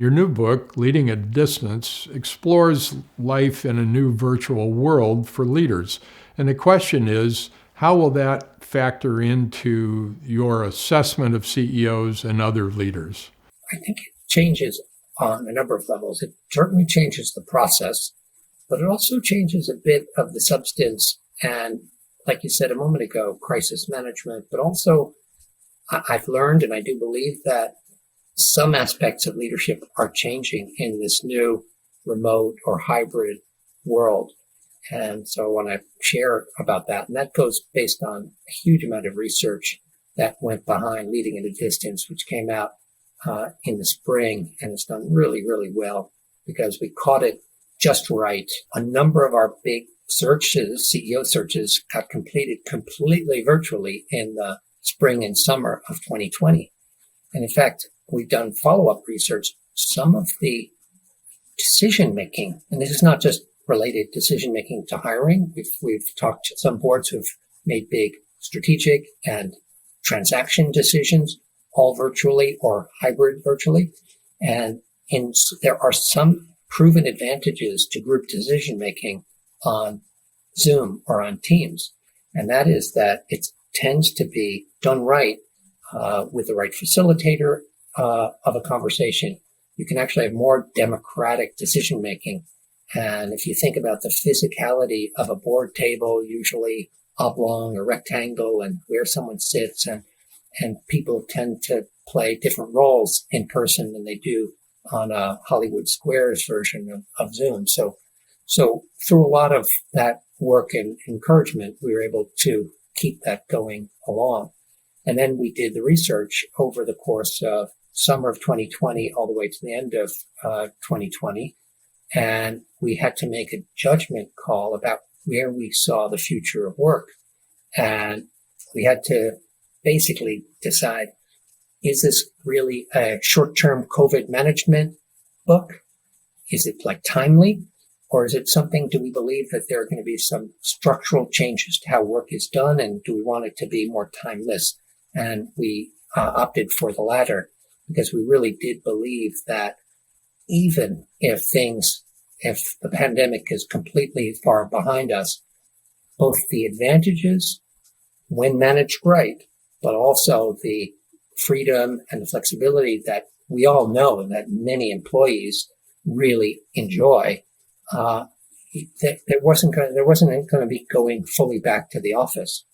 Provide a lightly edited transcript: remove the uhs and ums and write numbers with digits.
Your new book, Leading at Distance, explores life in a new virtual world for leaders. And the question is, how will that factor into your assessment of CEOs and other leaders? I think it changes on a number of levels. It certainly changes the process, but it also changes a bit of the substance and, like you said a moment ago, crisis management. But also, I've learned, and I do believe, that some aspects of leadership are changing in this new remote or hybrid world. And so I want to share about that. And that goes based on a huge amount of research that went behind Leading at a Distance, which came out in the spring, and it's done really, really well because we caught it just right. A number of our big searches, CEO searches, got completed completely virtually in the spring and summer of 2020. And in fact, we've done follow-up research. Some of the decision-making, and this is not just related decision-making to hiring. We've talked to some boards who've made big strategic and transaction decisions, all virtually or hybrid virtually. And there are some proven advantages to group decision-making on Zoom or on Teams. And that is that it tends to be done right with the right facilitator of a conversation. You can actually have more democratic decision-making. And if you think about the physicality of a board table, usually oblong or rectangle, and where someone sits, and people tend to play different roles in person than they do on a Hollywood Squares version of Zoom. So through a lot of that work and encouragement, we were able to keep that going along. And then we did the research over the course of summer of 2020 all the way to the end of 2020. And we had to make a judgment call about where we saw the future of work. And we had to basically decide, is this really a short-term COVID management book? Is it like timely? Or is it something, do we believe that there are going to be some structural changes to how work is done? And do we want it to be more timeless? And we opted for the latter because we really did believe that even if the pandemic is completely far behind us, both the advantages when managed right, but also the freedom and the flexibility that we all know and that many employees really enjoy, there wasn't going to be going fully back to the office.